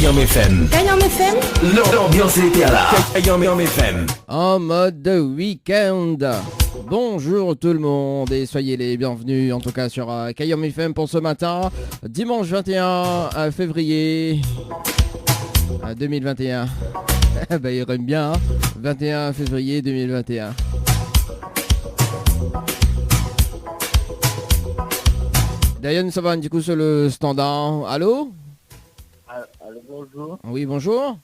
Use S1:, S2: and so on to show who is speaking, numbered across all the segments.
S1: Kayam FM.
S2: Kayam FM.
S1: L'ambiance était là. Kayam FM.
S3: En mode week-end. Bonjour tout le monde et soyez les bienvenus en tout cas sur Kayam FM pour ce matin, dimanche 21 février 2021. Bah il rime bien, hein, 21 février 2021. Diane, ça va du coup sur le standard. Allô?
S4: Allô, bonjour.
S3: Oui, bonjour.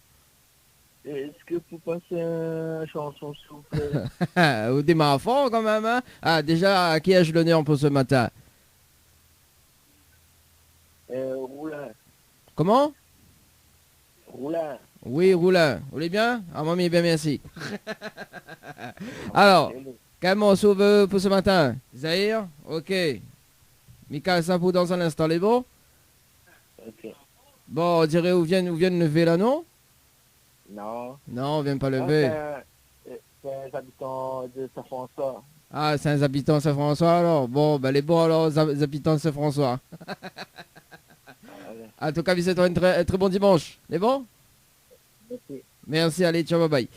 S4: Est-ce que vous passez une chanson, s'il vous plaît?
S3: Au démarre fort quand même, hein? Ah, déjà, à qui ai-je l'honneur pour ce matin?
S4: Roulin.
S3: Comment?
S4: Roulin.
S3: Oui, Roulin. Vous allez bien? Ah, mamie, bien, merci. Alors, quel morceau veut pour ce matin? Zahir? Ok. Mika Sapou dans un instant, les bons?
S4: Ok.
S3: Bon, on dirait où viennent lever là, non?
S4: Non.
S3: Non, on vient pas lever.
S4: C'est un habitant de Saint-François.
S3: Ah, c'est un habitant de Saint-François alors? Bon, ben les bons alors, les habitants de Saint-François. En tout cas, vous êtes un très bon dimanche. Les bons?
S4: Merci.
S3: Merci, allez, ciao, bye bye.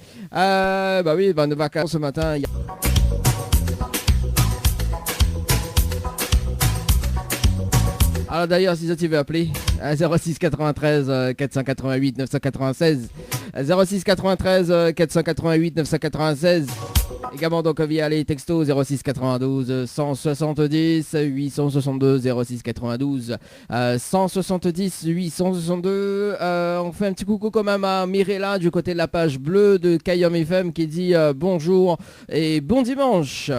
S3: Bah oui, bah, nos vacances ce matin. Alors d'ailleurs, si tu veux appeler, 06 93 488 996, 06 93 488 996, également donc via les textos 06 92 170 862, 06 92 170 862. On fait un petit coucou quand même à Mirella du côté de la page bleue de Kayam FM qui dit bonjour et bon dimanche.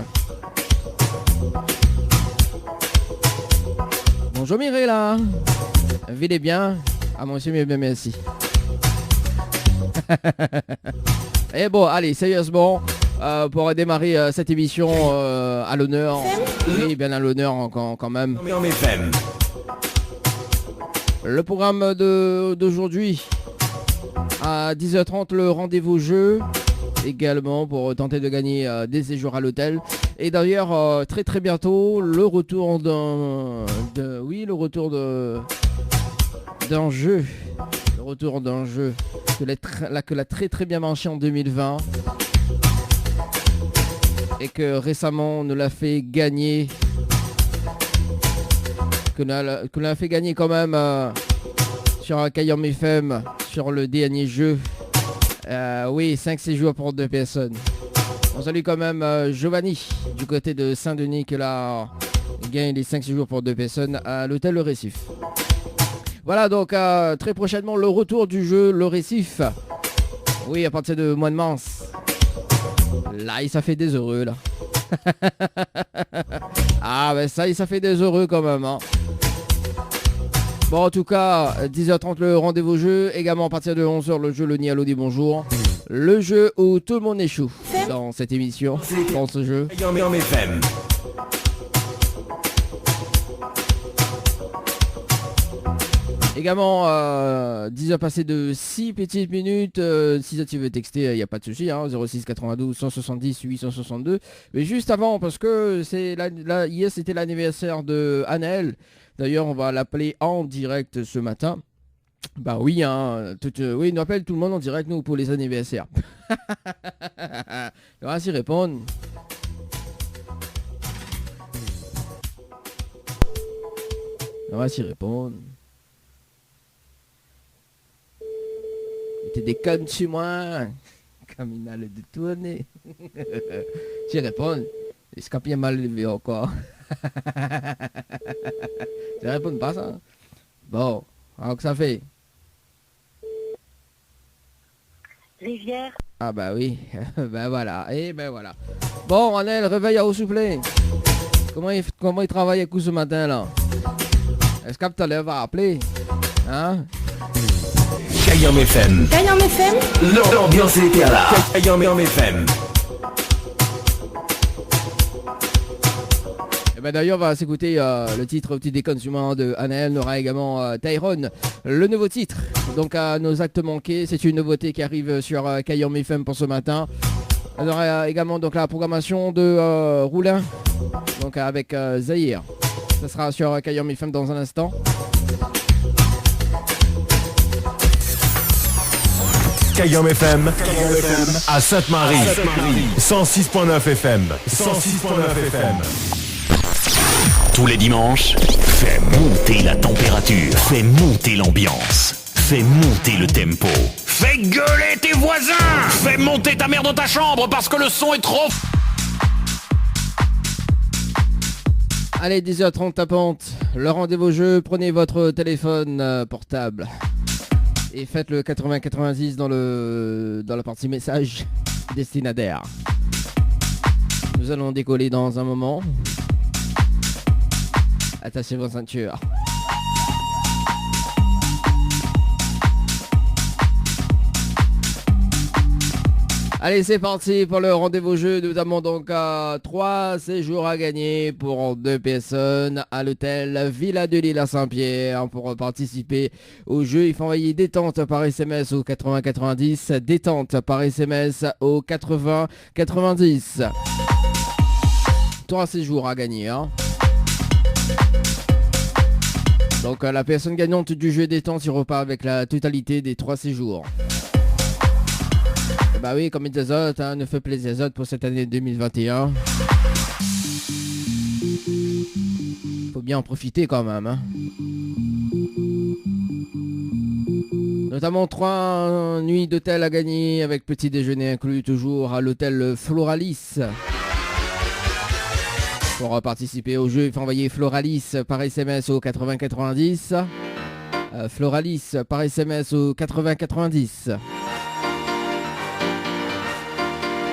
S3: Bonjour Mirella, vivez bien. Ah mon monsieur, bien merci. Et bon, allez, sérieusement, pour démarrer cette émission à l'honneur, oui, bien à l'honneur quand même.
S1: Kayam FM.
S3: Le programme d'aujourd'hui, à 10h30, le rendez-vous jeu, également pour tenter de gagner des séjours à l'hôtel. Et d'ailleurs, très très bientôt, le retour d'un jeu. Le retour d'un jeu que l'a très très bien marché en 2020. Et que récemment, on nous l'a fait gagner. Que nous l'a fait gagner quand même sur Kayam FM, sur le dernier jeu. Oui, 5 séjours pour 2 personnes. On salue quand même Giovanni du côté de Saint-Denis qui a gagné les 5 séjours pour 2 personnes à l'hôtel Le Récif. Voilà donc très prochainement le retour du jeu Le Récif. Oui, à partir de mois de mars. Là, ça fait des heureux là. Ah ben ça fait des heureux quand même, hein. Bon, en tout cas, 10h30 le rendez-vous jeu. Également à partir de 11h le jeu Le Nialo dit bonjour. Le jeu où tout le monde échoue dans cette émission, dans ce jeu.
S1: Kayam FM.
S3: Également, 10h passées de 6 petites minutes. Si tu veux texter, il n'y a pas de souci, hein, 06 92 170 862. Mais juste avant, parce que hier c'était l'anniversaire de Anaël. D'ailleurs, on va l'appeler en direct ce matin. Bah oui, hein, oui, nous appelle tout le monde en direct, nous, pour les anniversaires. On va s'y répondre. On va s'y répondre. T'es des connes sur moi. Comme il a le détourné. J'y réponds. Est-ce qu'il y a mal levé encore? Tu réponds pas ça? Bon, alors que ça fait?
S2: Rivière.
S3: Ah bah oui, ben voilà, et ben voilà. Bon, Anel, réveille à s'il vous plaît. Comment il travaille avec vous ce matin là? Est-ce que tu va appeler? Hein?
S1: Kayam FM.
S2: Kayam FM.
S1: L'ambiance était là. Kayam FM.
S3: Et ben d'ailleurs, on va s'écouter le titre Petit déconne de Anaël. On aura également Tyrone, le nouveau titre. Donc à nos actes manqués, c'est une nouveauté qui arrive sur Kayam FM pour ce matin. On aura également donc la programmation de Roulin, donc avec Zahir. Ça sera sur Kayam FM dans un instant.
S1: Kayom FM à Sainte-Marie. 106.9 FM. 106.9 FM.
S5: Tous les dimanches, fais monter la température, fais monter l'ambiance, fais monter le tempo, fais gueuler tes voisins, fais monter ta mère dans ta chambre parce que le son est trop...
S3: Allez, 10h30 tapante, le rendez-vous jeu, prenez votre téléphone portable et faites le 80-90 dans la partie message destinataire. Nous allons décoller dans un moment. Attachez vos ceintures. Allez, c'est parti pour le rendez-vous jeu. Nous avons donc 3 séjours à gagner pour 2 personnes à l'hôtel Villa de l'Île à Saint-Pierre. Pour participer au jeu, il faut envoyer détente par SMS au 80-90, détente par SMS au 80-90. 3 séjours à gagner, hein. Donc la personne gagnante du jeu détente, il repart avec la totalité des 3 séjours. Bah oui, comme les autres, hein, ne fait plaisir aux autres pour cette année 2021. Faut bien en profiter quand même, hein. Notamment 3 nuits d'hôtel à gagner avec petit déjeuner inclus toujours à l'hôtel Floralis. Pour participer au jeu, il faut envoyer Floralis par SMS au 80-90. Floralis par SMS au 80-90.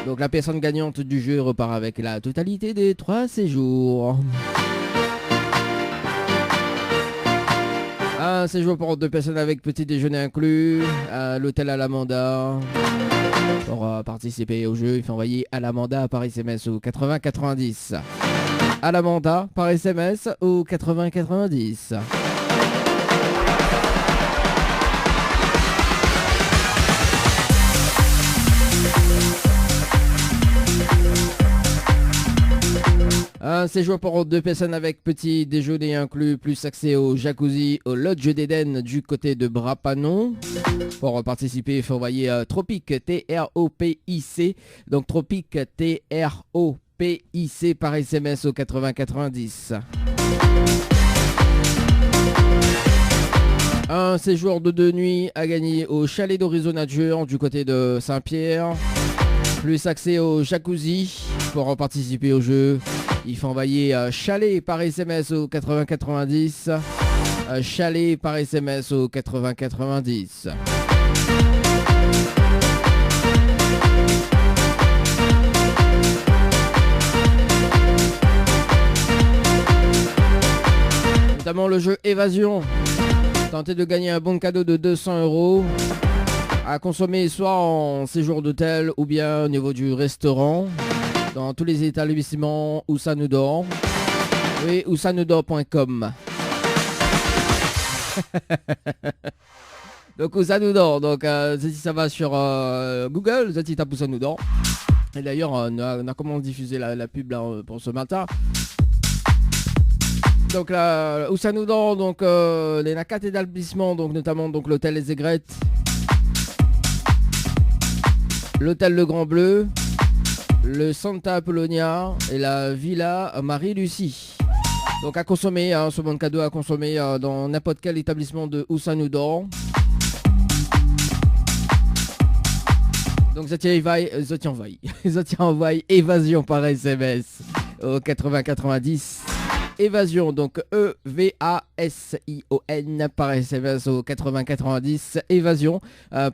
S3: Donc la personne gagnante du jeu repart avec la totalité des 3 séjours. Un séjour pour 2 personnes avec petit déjeuner inclus à l'hôtel Alamanda. Pour participer au jeu, il faut envoyer Alamanda par SMS au 80-90. Alamanda par SMS au 80-90. Un séjour pour 2 personnes avec petit déjeuner inclus, plus accès au jacuzzi, au lodge d'Éden du côté de Brapanon. Pour participer, il faut envoyer Tropic, T-R-O-P-I-C. Donc Tropic, T-R-O-P-I-C par SMS au 80-90. Un séjour de 2 nuits à gagner au chalet d'Horizon Nature du côté de Saint-Pierre. Plus accès au jacuzzi. Pour participer au jeu, il faut envoyer chalet par SMS au 80-90. Chalet par SMS au 80-90. Notamment le jeu Évasion. Tentez de gagner un bon cadeau de 200 € à consommer soit en séjour d'hôtel ou bien au niveau du restaurant. Dans tous les établissements où ça nous dort. Oui, où ça nous dort.com. Donc où ça nous dort. Donc si ça va sur Google, ça tape où ça nous dort. Et d'ailleurs, on a comment diffuser la pub là, pour ce matin. Donc là, où ça nous dort, donc les 4 établissements, donc notamment donc l'hôtel Les Aigrettes, l'hôtel Le Grand Bleu, le Santa Apollonia et la Villa Marie-Lucie. Donc à consommer, hein, ce bon cadeau à consommer dans n'importe quel établissement de où ça nous dort. Donc je envoie Évasion par SMS au 80-90. Évasion, donc E-V-A-S-I-O-N par SMS au 80-90. Évasion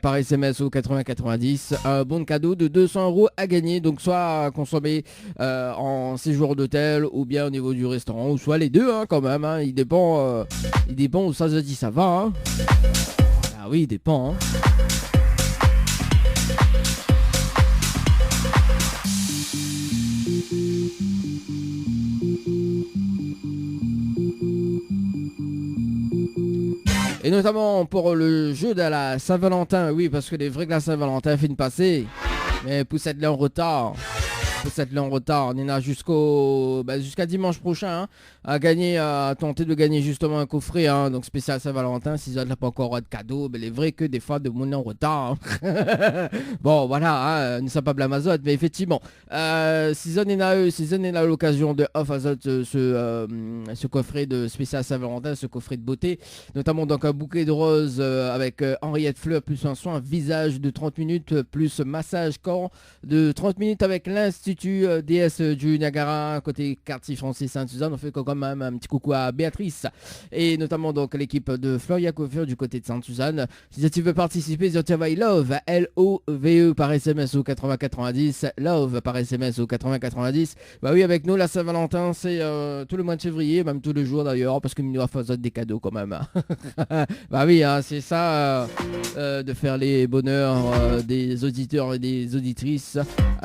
S3: par SMS au 80-90. Un bon cadeau de 200 € à gagner, donc soit à consommer en séjour d'hôtel ou bien au niveau du restaurant, ou soit les deux, hein, quand même, hein. Il dépend où ça se dit ça va, hein. Ah oui, il dépend, hein. Et notamment pour le jeu de la Saint-Valentin, oui, parce que les vrais de la Saint-Valentin finissent passer. Mais poussette là en retard. peut-être là en retard. On est là jusqu'à dimanche prochain, hein, à tenter de gagner justement un coffret, hein, donc spécial Saint-Valentin. Si vous n'avez pas encore de cadeau, il est vrai que des fois de mon en retard. Hein. Bon, voilà, hein, nous ne sommes pas blamazote, mais effectivement, si on est là à l'occasion de off Azot, ce coffret de spécial Saint-Valentin, ce coffret de beauté, notamment donc un bouquet de roses avec Henriette Fleur plus un soin visage de 30 minutes plus massage corps de 30 minutes avec l'Institut DS du Niagara côté quartier Francis Sainte-Suzanne. On fait quand même un petit coucou à Béatrice et notamment donc l'équipe de Floria Coiffure du côté de Sainte-Suzanne. Si tu veux participer, tu envoies Love L-O-V-E par SMS au 8090, Love par SMS au 8090. Bah oui, avec nous la Saint-Valentin c'est tout le mois de février, même tous les jours d'ailleurs, parce que nous va faire des cadeaux quand même. Bah oui, hein, c'est ça de faire les bonheurs des auditeurs et des auditrices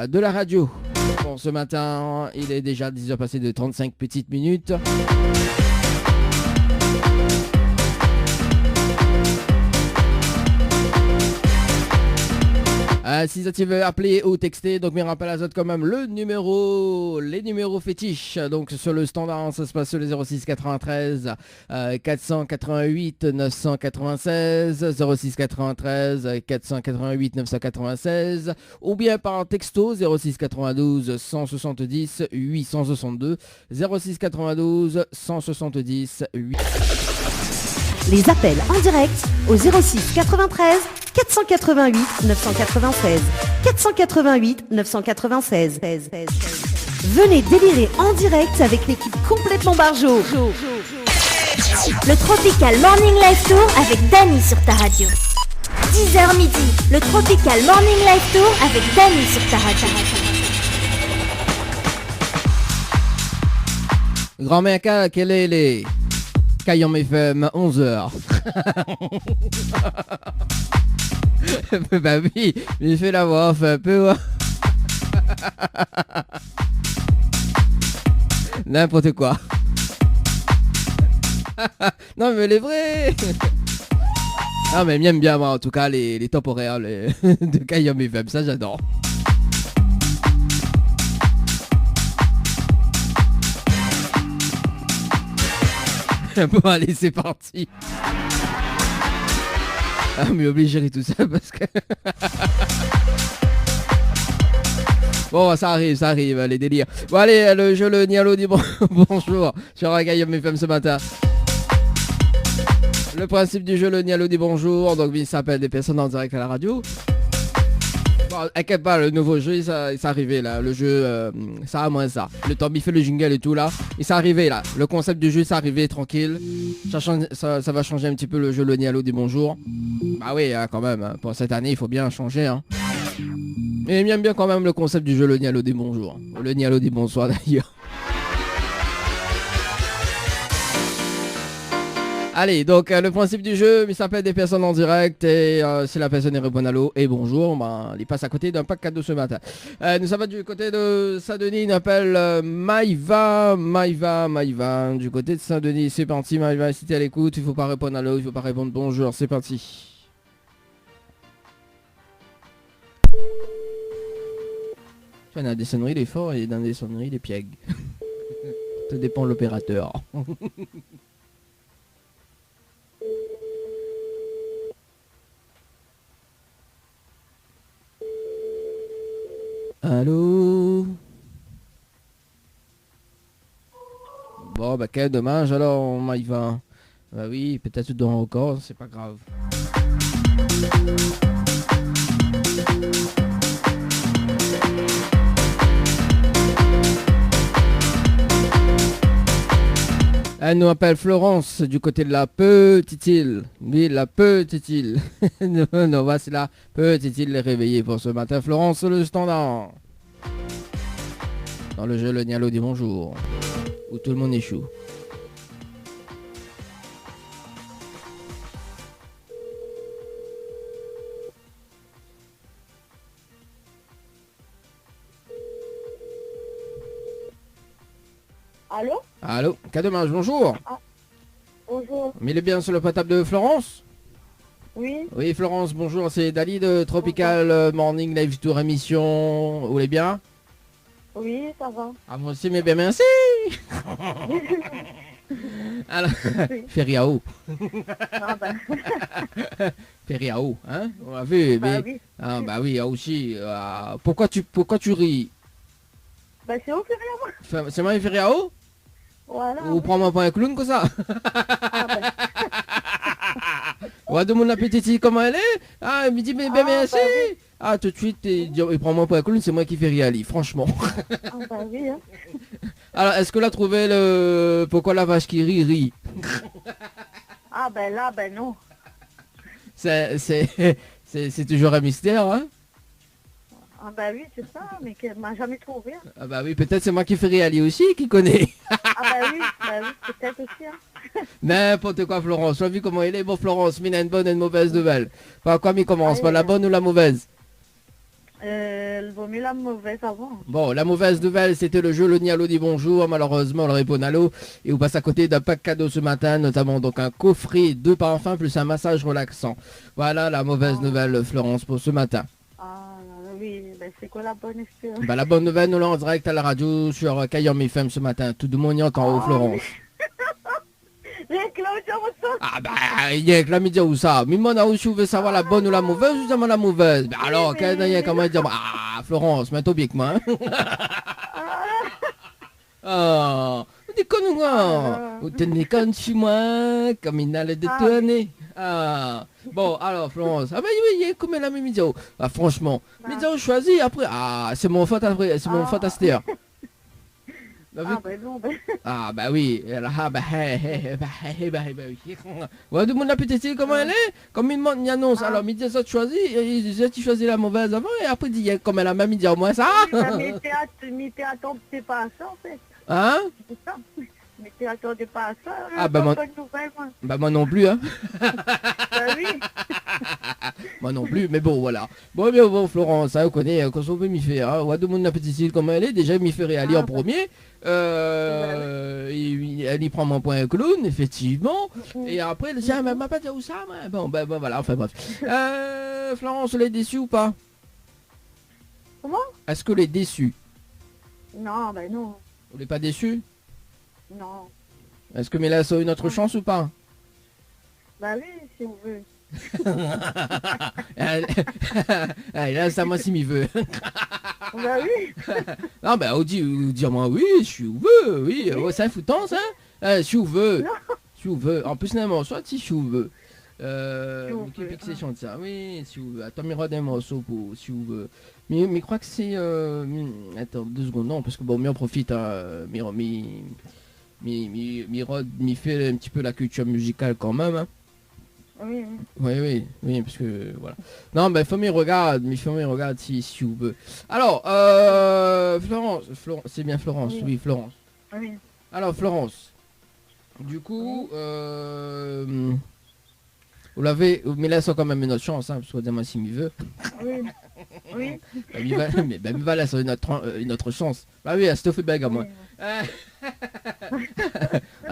S3: de la radio. Pour ce matin, il est déjà 10h passé de 35 petites minutes. Si tu veux appeler ou texter, donc me rappelle à Zot quand même les numéros fétiches. Donc sur le standard, ça se passe sur les 06 93 488 996, 06 93 488 996, ou bien par texto 06 92 170 862, 06 92 170 8.
S6: Les appels en direct au 06 93 488 996. 488 996. Venez délirer en direct avec l'équipe complètement barjo.
S7: Le Tropical Morning Live Tour avec Dany sur ta radio. 10h midi, le Tropical Morning Live Tour avec Dany sur ta radio.
S3: Grand-mère, quel est les Caillon FM 11h. Bah oui, il fait la voix off un peu. N'importe quoi. Non mais les vrais. Non mais j'aime bien moi en tout cas les top horaires de Caillon FM, ça j'adore. Bon allez c'est parti. Ah mais obligé de tout ça parce que... Bon ça arrive les délires. Bon allez le jeu le Nialo dit bonjour sur Caillon FM ce matin. Le principe du jeu le Nialo dit bonjour. Donc il s'appelle des personnes en direct à la radio. Bon, inquiète pas, le nouveau jeu, ça arrivé là. Le jeu, ça a moins ça. Le temps, il fait le jingle et tout là. Et ça arrivé là. Le concept du jeu, ça arrivé tranquille. Ça va changer un petit peu le jeu le Nialo dit bonjour. Bah oui, hein, quand même. Hein. Pour cette année, il faut bien changer. Hein. Mais j'aime bien quand même le concept du jeu le Nialo dit bonjour. Le Nialo dit bonsoir d'ailleurs. Allez, donc le principe du jeu, il s'appelle des personnes en direct et si la personne répond allô et bonjour, ben, il passe à côté d'un pack cadeau ce matin. Nous sommes du côté de Saint-Denis, il appelle Maïva, du côté de Saint-Denis, c'est parti Maïva, si t'es à l'écoute, il faut pas répondre allô, il faut pas répondre bonjour, c'est parti. Tu as des sonneries des forts et dans des sonneries des pièges. Ça dépend de l'opérateur. Allô? Bon bah quel dommage alors Maïva. Bah oui, peut-être tu dors encore, c'est pas grave. Elle nous appelle Florence du côté de la petite île. Oui, la petite île. Non, voici la petite île réveillée pour ce matin. Florence, le standard. Dans le jeu, le Nialo dit bonjour. Où tout le monde échoue.
S2: Allô?
S3: Allô, Cademange, bonjour.
S2: Bonjour.
S3: Mais il est bien sur le portable de Florence?
S2: Oui.
S3: Oui, Florence, bonjour, c'est Dali de Tropical Morning Live Tour émission. Vous allez bien?
S2: Oui, ça va.
S3: Ah, moi aussi, mais bien merci. Alors,
S2: Oui.
S3: Feriao.
S2: Ah ben,
S3: Feriao, hein? On a vu,
S2: bah
S3: mais...
S2: oui.
S3: Ah, bah oui, aussi. Pourquoi tu ris?
S2: Bah c'est au fur et à mesure.
S3: C'est moi Feriao?
S2: Voilà.
S3: Ou prends-moi pour un clown comme ça?
S2: Ah ben,
S3: On va demander la petite fille comment elle est. Ah, elle me dit, mais bien
S2: Ah,
S3: merci.
S2: bah oui.
S3: Ah, tout de suite, il prend moi pour un clown, c'est moi qui fais rire Ali, franchement.
S2: ah bah oui, hein.
S3: Alors, est-ce que là, trouvé le... Pourquoi la vache qui rit?
S2: Ah ben là, ben non.
S3: C'est toujours un mystère, hein?
S2: Ah bah oui, c'est ça, mais qu'elle m'a jamais trouvé. Hein.
S3: Ah bah oui, peut-être c'est moi qui fais rire Ali aussi, qui connaît.
S2: Ah bah oui, peut-être aussi. Hein.
S3: N'importe quoi, Florence. Tu as vu comment il est? Bon, Florence, mais il a une bonne et une mauvaise nouvelle. Par quoi il commence?
S2: Allez,
S3: Par la bonne ou la mauvaise?
S2: Il vaut mieux la mauvaise avant.
S3: Bon, la mauvaise nouvelle, c'était le jeu Le Nialo dit bonjour. Malheureusement, on répond Nalo. Et vous passe à côté d'un pack cadeau ce matin, notamment donc un coffret, 2 parfums plus un massage relaxant. Voilà la mauvaise nouvelle, Florence, pour ce matin.
S2: Ah oui, ben c'est quoi la bonne espérance?
S3: Bah, la bonne nouvelle, nous l'avons en direct à la radio sur Kayom FM ce matin. Tout le monde y entend haut, Florence.
S2: J'ai Claudia Rousseau.
S3: Ah bah, il y a que la média ou ça. Mais moi, si vous voulez savoir la bonne ou la mauvaise, je demande la mauvaise. Bah alors, comment dire? Ah, Florence, mets-toi bien que moi. Ah, vous déconnez moi. Vous tenez compte chez moi, comme il allait détourner. Ah, bon, alors, Florence. Ah bah oui, il y a comme la même média. Ah, franchement, média choisi après. Ah, c'est mon faute après, c'est mon faute à cette heure.
S2: Ah ben non, ben...
S3: Ah bah oui, ah bah oui. Ouais, tout le monde a peut-être comment elle est. Comme il annonce, alors il dit ça tu choisis, tu choisis la mauvaise avant et après il dit comme elle a même dit au moins ça.
S2: Mais t'es attendais pas à ça en fait.
S3: Hein?
S2: C'est ça. Mais t'es attendais pas à ça.
S3: Ah bah moi...
S2: Bonne nouvelle, moi.
S3: Bah moi non plus hein.
S2: Bah oui.
S3: Moi non plus, mais bon voilà. Bon bien bon Florence, ça vous connaissez quand on peut m'y faire. Hein. Ouais, tout le monde a petite comment elle est, déjà il m'y fait réaliser en premier. Elle y prend mon point clown, effectivement. Et après, elle dit, ah, m'a pas dit où ça, moi. Bon, ben voilà, enfin bref. Florence, elle est déçue ou pas?
S2: Comment?
S3: Est-ce que elle est déçue?
S2: Non, ben non.
S3: Vous n'êtes pas déçue?
S2: Non.
S3: Est-ce que Mélas a une autre chance ou pas?
S2: Bah oui, si on veut.
S3: Allez, là, ça moi si m'y veut.
S2: Bah oui.
S3: Non, ben, on dit moi oui, je suis où veut, oui. C'est un foutant, ça. Si vous veut. Si vous veut. En plus, non, soit si vous veut. Qui pique ses chants de ça. Oui, si vous veut. Attends, mais redonne un morceau pour si vous veut. Mais je crois que c'est... Attends, 2 secondes, non, parce que bon, on profite, mi fait un petit peu la culture musicale quand même, hein.
S2: Oui.
S3: Oui, parce que voilà. Non, mais faut m'y regarder si vous veut. Alors, Florence, c'est bien Florence, oui, Florence.
S2: Oui.
S3: Alors, Florence, du coup, vous l'avez, mais là, c'est quand même une autre chance, hein, parce que demain, s'il m'y veut.
S2: Oui. Oui.
S3: Il va là, c'est une autre chance. Bah oui, c'est fait bague à moi. Ah,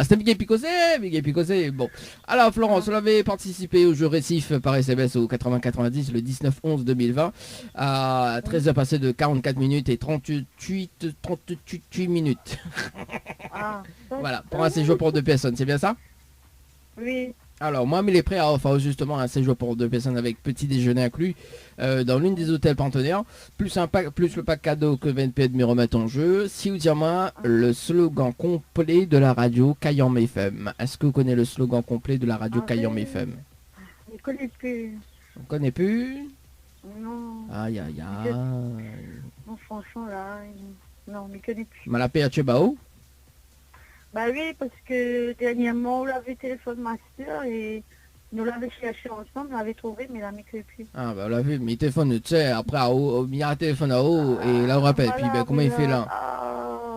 S3: c'était Miguel Picosé. Bon. Alors, Florence, vous l'avez participé au jeu récif par SMS au 80-90 le 19-11-2020 à 13h passé de 44 minutes et 38 minutes.
S2: Ah,
S3: Voilà, pour un séjour pour 2 personnes, c'est bien ça?
S2: Oui.
S3: Alors, moi, il est prêt à offrir justement un séjour pour 2 personnes avec petit déjeuner inclus dans l'une des hôtels partenaires, plus le pack cadeau que VNP me remettent en jeu. Si vous dites-moi le slogan complet de la radio Kayom FM. Est-ce que vous connaissez le slogan complet de la radio Kayom FM?
S2: Je ne connais plus.
S3: On ne connaît plus?
S2: Non.
S3: Aïe.
S2: Non, franchement, là, non, je ne connais plus.
S3: Malapé à Tchebao?
S2: Bah oui, parce que dernièrement, on l'avait téléphone ma soeur et nous l'avait cherché ensemble, on l'avait trouvé, mais la m'écrit plus.
S3: Ah bah on l'a vu, mais téléphone, tu sais, après, il y a un téléphone à haut, et là on rappelle,
S2: Voilà,
S3: puis ben, comment il fait là?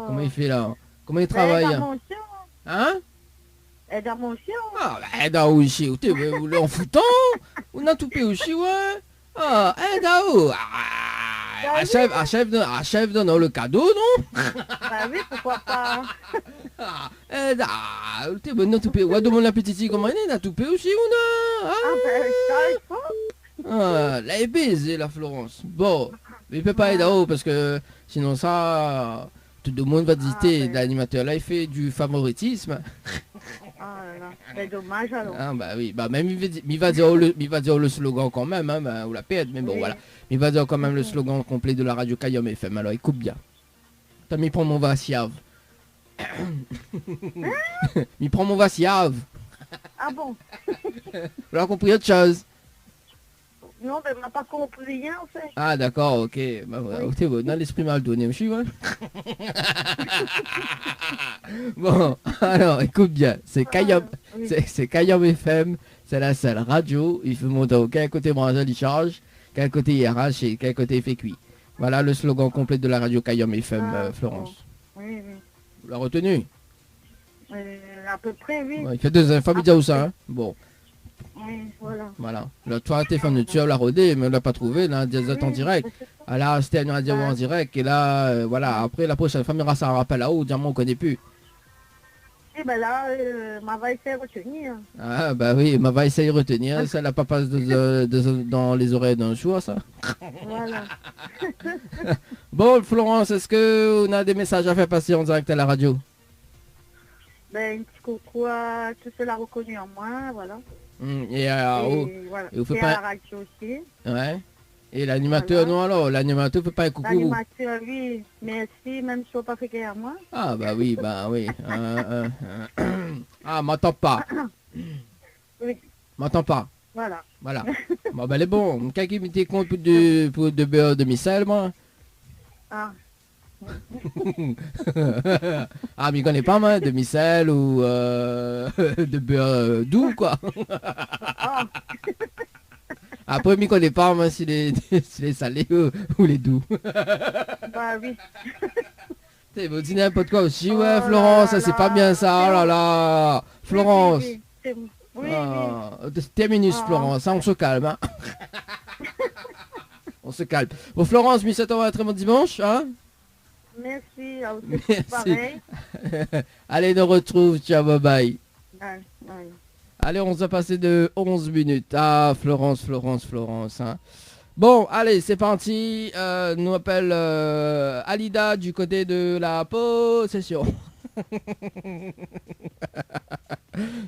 S3: Comment il fait là? Comment il travaille? Hein?
S2: Elle a mon chien.
S3: Ah bah aide à aussi, vous l'en foutant? On a tout payé aussi, ouais? Ah, aide à où? Achève de le cadeau, non?
S2: Bah oui, pourquoi pas?
S3: Aide à... T'es bon, tout payé. Ouais, demande la petite fille comment elle est, on a tout payé aussi, on a?
S2: Ah ben, ça, il faut.
S3: Ah, la baisée, la Florence. Bon. Mais il peut pas être en haut parce que sinon ça, tout le monde va dire l'animateur là il fait du favoritisme.
S2: Ah là là, c'est dommage alors.
S3: Ah bah oui, bah même il va dire le slogan quand même, hein, bah, ou la pète, mais bon
S2: Oui.
S3: voilà. Il va dire quand même le slogan complet de la radio Kayom FM, alors écoute bien. T'as mis prendre mon vassiave. Il prend mon vassiave.
S2: Ah bon?
S3: Vous avez compris autre chose?
S2: Non, mais on n'a pas compris rien en fait.
S3: Ah d'accord, ok. Bah, voilà,
S2: Oui.
S3: t'es bon, dans l'esprit mal donné, je suis ouais. Bon, alors écoute bien, c'est Kayom,
S2: Oui.
S3: c'est Kayom FM, c'est la seule radio, il faut monter quel côté branché il charge, quel côté il arrache et quel côté il fait cuit. Voilà le slogan complet de la radio Kayom FM,
S2: Ah,
S3: Florence.
S2: Oui, oui.
S3: Vous l'avez retenu?
S2: À peu près, oui.
S3: Ouais, il fait 2 infos, il dit où ça, hein? Bon,
S2: Oui, voilà.
S3: voilà. Là, toi, t'es fan de tu la rodé, mais on l'a pas trouvé, là, des autres en
S2: Oui,
S3: direct.
S2: mais c'est ça.
S3: Ah là, c'était un radio en direct, et là, voilà, après la prochaine fois, il y aura ça un rappel là-haut, dire moi on connaît plus.
S2: Et ben là, ma va essayer de retenir.
S3: Ah bah oui, ma va essayer de retenir, ça la pas passe dans les oreilles d'un sourd, ça.
S2: Voilà.
S3: Bon, Florence, est-ce que on a des messages à faire passer en direct à la radio?
S2: Ben, une petite coucou à tout cela reconnu en moi, voilà.
S3: Et,
S2: Et voilà.
S3: et vous faites
S2: Et
S3: pas-
S2: à la radio aussi.
S3: ouais. Et l'animateur,
S2: Voilà.
S3: non alors, l'animateur peut pas un coucou.
S2: L'animateur, oui, merci, même si on pas fait guerre à moi.
S3: Ah bah oui, Ah, m'entends pas.
S2: Oui.
S3: M'entends pas.
S2: Voilà.
S3: Voilà. Bon ben elle est bon. Quelqu'un qui compte pour de beurre de micelle, moi.
S2: Ah,
S3: Ah, mais il connaît pas moi, de micelle ou de beurre doux quoi.
S2: ah,
S3: Après, il connaît pas moi si les salés ou les doux.
S2: bah oui.
S3: T'es vous dites n'importe quoi aussi, ouais,
S2: Oh
S3: Florence,
S2: là
S3: c'est pas
S2: là.
S3: bien ça, oh là là. Florence.
S2: Oui, oui, oui. Oui, oui.
S3: Ah, terminus,
S2: Ah.
S3: Florence, hein, on se calme. Hein. On se calme. Bon, Florence, 17 ans, un très bon dimanche. Hein.
S2: Merci, à vous
S3: Merci.
S2: pareil.
S3: Allez, nous retrouve, ciao, bye bye.
S2: Ouais, ouais.
S3: Allez, on va passer de 11 minutes. Ah, Florence. Hein. Bon, allez, c'est parti. Nous appelle Alida du côté de la possession.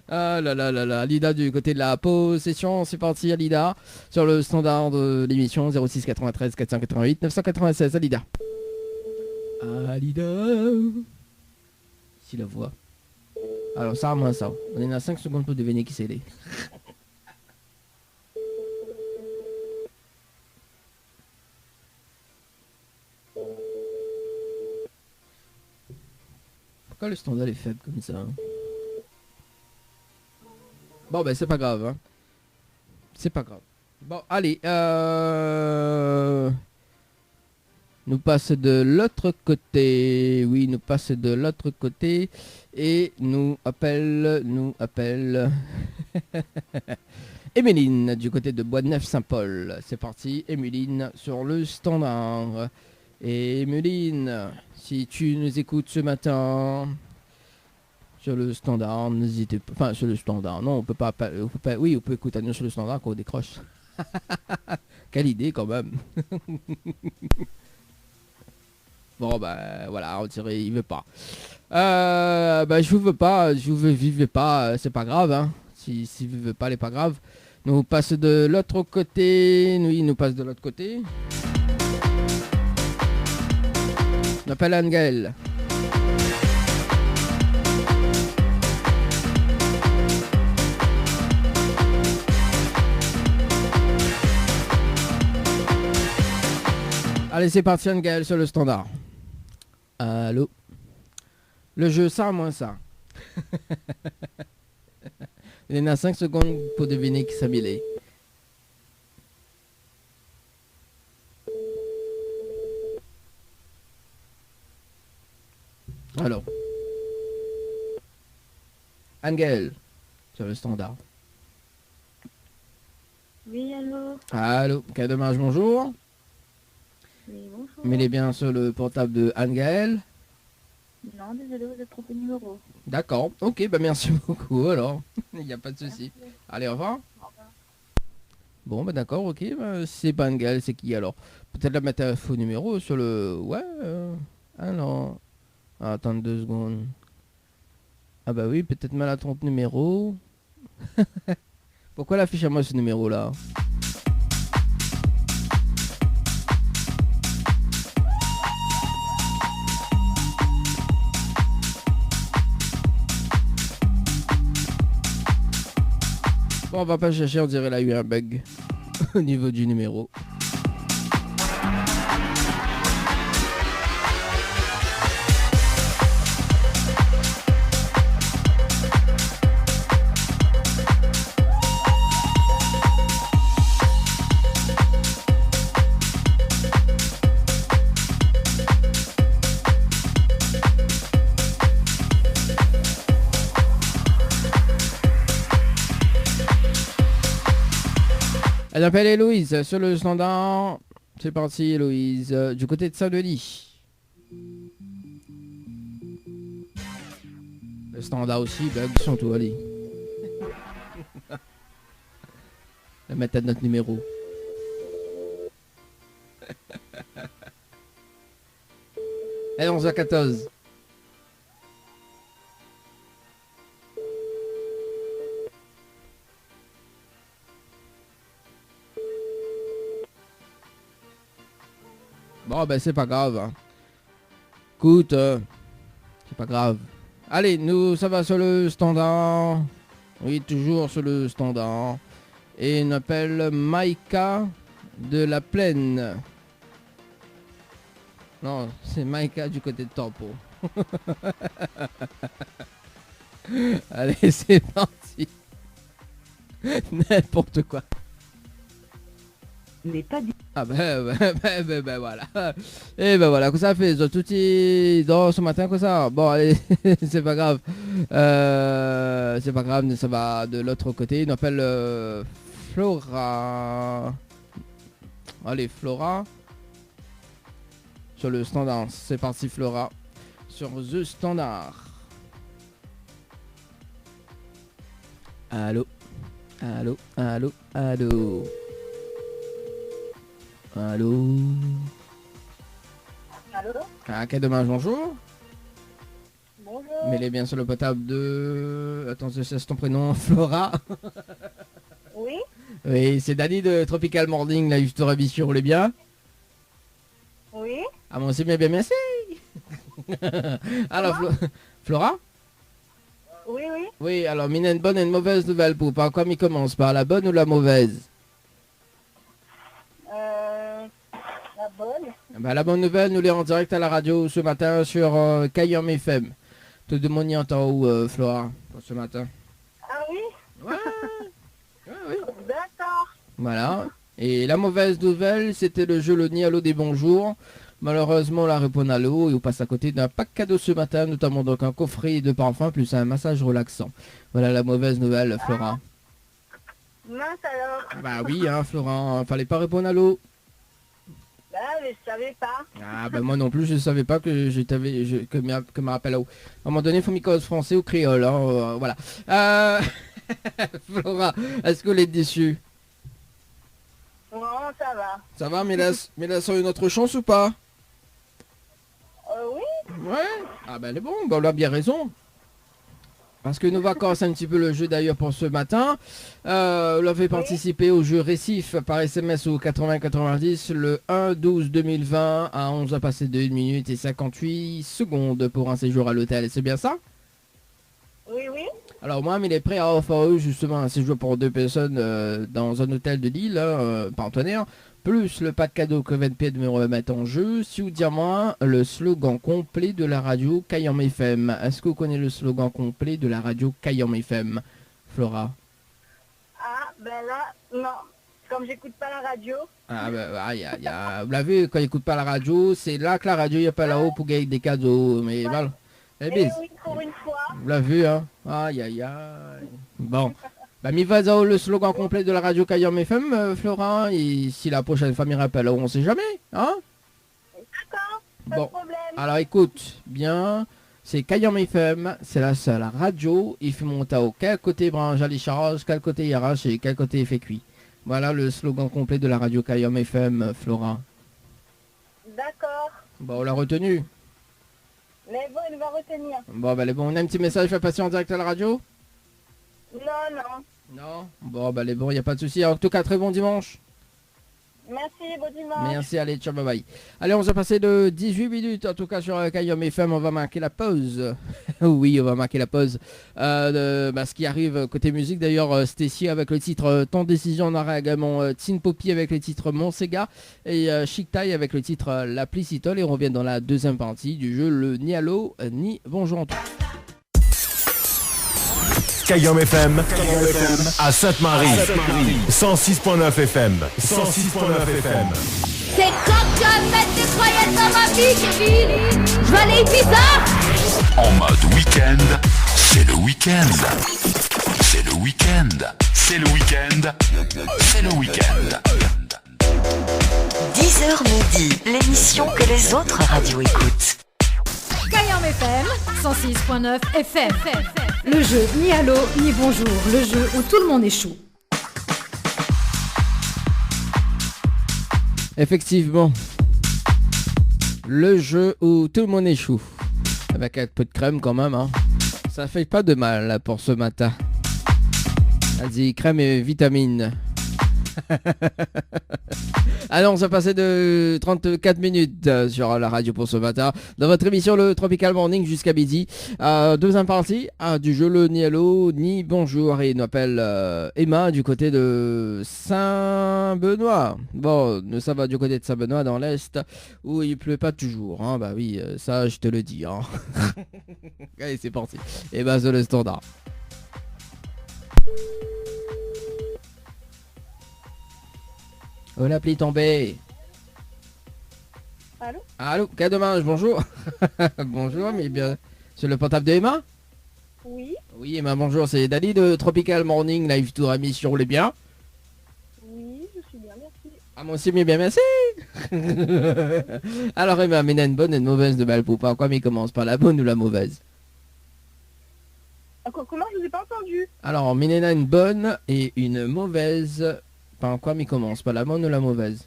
S3: Ah là là là là, Alida du côté de la possession, c'est parti Alida, sur le standard de l'émission 06 93 488 996, Alida. Alida. Si la voix. Alors ça, moins ça. On est à 5 secondes pour deviner qui c'est les. Pourquoi le standard est faible comme ça hein? Bon ben c'est pas grave hein. C'est pas grave. Bon allez nous passe de l'autre côté. Oui, nous passe de l'autre côté. Et nous appelle Emeline du côté de Boisneuf-Saint-Paul. C'est parti, Emeline sur le standard. Et Emeline, si tu nous écoutes ce matin sur le standard, n'hésitez pas. Enfin, sur le standard, non, on peut pas. Oui, on peut écouter nous sur le standard quand on décroche. Quelle idée quand même. Bon bah voilà, on dirait il veut pas. Bah je vous veux pas, je vous vivez pas, c'est pas grave hein. Si vous veut pas, c'est pas grave. Nous passe de l'autre côté, oui, nous passe de l'autre côté. On appelle Angel. Allez, c'est parti Angel sur le standard. Allô. Le jeu ça, moins ça. Il y en a 5 secondes pour deviner qui s'habille. Alors. Angel sur le standard.
S2: Oui, allô.
S3: Allô. Quel dommage, bonjour.
S2: Oui, bonjour.
S3: Mettez bien sur le portable de Angel.
S2: Non, désolé, vous êtes trompé de numéro.
S3: D'accord, ok, bah merci beaucoup alors. Il n'y a pas de souci. Allez, au revoir. Bon, bah d'accord, ok. Bah, c'est pas Angel, c'est qui alors? Peut-être la mettre un faux numéro sur le... Ouais. Ah non. Ah, attends 2 secondes. Ah bah oui, peut-être mal à trompe numéro. Pourquoi elle affiche à moi ce numéro-là? Bon, on va pas chercher, on dirait qu'il a eu un bug au niveau du numéro. Elle appelle Héloïse sur le standard. C'est parti Héloïse, du côté de Saint-Denis. Le standard aussi, bug sont tout, allez. On va mettre à notre numéro. Allez, 11h14. Bon, ben c'est pas grave. Hein. Écoute, c'est pas grave. Allez, nous, ça va sur le standard. Oui, toujours sur le standard. Et on appelle Maïka de la Plaine. Non, c'est Maïka du côté de Tempo. Allez, c'est parti. N'importe quoi.
S6: N'est pas dit.
S3: Ah ben voilà. Et ben voilà, que ça fait tout est dans ce matin que ça. Bon allez, c'est pas grave. C'est pas grave, ça va de l'autre côté. On appelle Flora. Allez, Flora. Sur le standard. C'est parti Flora. Sur The Standard. Allô. Allô. Allô. Allô. Allô.
S2: Allô?
S3: Ah, quel dommage, bonjour.
S2: Bonjour.
S3: Mais elle est bien sur le potable de... Attends, je cherche ton prénom, Flora.
S2: Oui?
S3: Oui, c'est Dani de Tropical Morning, là, juste ravi sur, vous bien?
S2: Oui?
S3: Ah, moi aussi, bien, merci. Alors, Flora?
S2: Oui, oui.
S3: Oui, alors, mine une bonne et une mauvaise nouvelle pour par quoi il commence, par la bonne ou la mauvaise?
S2: La bonne.
S3: Bah, la bonne nouvelle, nous l'est en direct à la radio ce matin sur Kayam FM. Tout le monde y entend où, Flora, pour ce matin?
S2: Ah oui?
S3: Ouais. Oui.
S2: D'accord.
S3: Voilà. Et la mauvaise nouvelle, c'était le jeu Le Nid à l'eau des bonjours. Malheureusement, la réponse à l'eau et on passe à côté d'un pack cadeau ce matin, notamment donc un coffret de parfum plus un massage relaxant. Voilà la mauvaise nouvelle, Flora.
S2: Mince alors.
S3: Bah oui, hein, Flora, fallait pas répondre à l'eau.
S2: Bah, mais je savais pas.
S3: Ah bah moi non plus, je savais pas que que me rappelle à l'eau. À un moment donné, il faut m'y cause français ou créole, hein, voilà. Flora, est-ce que vous êtes déçue?
S2: Non, ça va.
S3: Ça va, mais là, sur une autre chance ou pas?
S2: Oui?
S3: Ouais. Ah ben elle est bon, bah on a bien raison. Parce que nous va commencer un petit peu le jeu d'ailleurs pour ce matin. Vous avez participé au jeu Récif par SMS au 80-90 le 1-12-2020 à 11 passé de 1 minute et 58 secondes pour un séjour à l'hôtel. C'est bien ça?
S2: Oui, oui.
S3: Alors moi, il est prêt à offrir justement un séjour pour 2 personnes dans un hôtel de Lille, partenaire, plus le pack cadeau que 20 pieds de me remettre en jeu. Si vous dites moi le slogan complet de la radio Kayam FM. Est-ce que vous connaissez le slogan complet de la radio Kayam FM, Flora?
S2: Ah, ben là, non. Comme j'écoute pas la radio.
S3: Ah vous l'avez vu, quand il écoute pas la radio, c'est là que la radio il n'y a pas là-haut pour gagner des cadeaux. Mais voilà. Eh bien,
S2: oui, pour une fois.
S3: vous l'avez vu, hein? Aïe. Bon. Bah, mi va dire le slogan complet de la radio Kayam FM, Flora, et si la prochaine fois m'y rappelle, on sait jamais, hein?
S2: D'accord, pas
S3: Bon.
S2: de problème.
S3: Alors écoute, bien, c'est Kayam FM, c'est la seule radio, il fait monter au quel côté branche à les charges, quel côté il arrache et quel côté il fait cuit. Voilà le slogan complet de la radio Kayom FM, Flora.
S2: D'accord.
S3: Bon, on l'a retenu.
S2: Mais bon, il va retenir.
S3: Bon, bah, les bons, on a un petit message à passer en direct à la radio?
S2: Non, non.
S3: Non. Bon, bah, les bons, il n'y a pas de souci. En tout cas, très bon dimanche.
S2: Merci, bon dimanche.
S3: Merci, allez, ciao, bye bye. Allez, on va passer de 18 minutes, en tout cas, sur Kayom FM, on va marquer la pause. Oui, on va marquer la pause. Ce qui arrive côté musique, d'ailleurs, Stacy avec le titre Ton Décision, on aura également Tin Poppy avec le titre Mon Sega et Chic Tai avec le titre La Plicitole. Et on revient dans la deuxième partie du jeu, le ni allô, ni bonjour en tout.
S1: Kayom FM, à Sainte-Marie, 106.9 FM, 106.9 FM.
S7: C'est quand tu vas mettre des croyances dans ma vie, Kevin. Je vais aller bizarre.
S5: En mode week-end, c'est le week-end. C'est le week-end. C'est le week-end. C'est le week-end.
S8: 10h midi, l'émission que les autres radios écoutent.
S9: Kayom FM, 106.9 FM. Le jeu ni allô ni bonjour, le jeu où tout le monde échoue.
S3: Effectivement, le jeu où tout le monde échoue. Avec un peu de crème quand même, hein. Ça fait pas de mal là, pour ce matin. Vas-y, crème et vitamines. Alors on s'est passé de 34 minutes sur la radio pour ce matin dans votre émission le Tropical Morning jusqu'à midi. Deuxième partie du jeu le ni allô ni bonjour et il nous appelle Emma du côté de Saint-Benoît. Bon, ça va du côté de Saint-Benoît dans l'Est où il pleut pas toujours, hein. Bah oui, ça je te le dis, hein. Allez, c'est parti. Et bah c'est le standard. Oh l'appli tombée.
S2: Allô?
S3: Allô, quel dommage, bonjour. Bonjour, mais bien. C'est le portable de Emma?
S2: Oui.
S3: Oui, Emma, bonjour, c'est Dali de Tropical Morning Live Tour émission, les bien?
S2: Oui, je suis bien, merci.
S3: Ah, moi aussi, mais bien, merci. Alors, Emma, mais une bonne et une mauvaise de belle poupa. Quoi, mais commence par la bonne ou la mauvaise?
S2: Comment? Je vous ai pas entendu.
S3: Alors, Minena une bonne et une mauvaise. Par quoi mais commence par la bonne ou la mauvaise?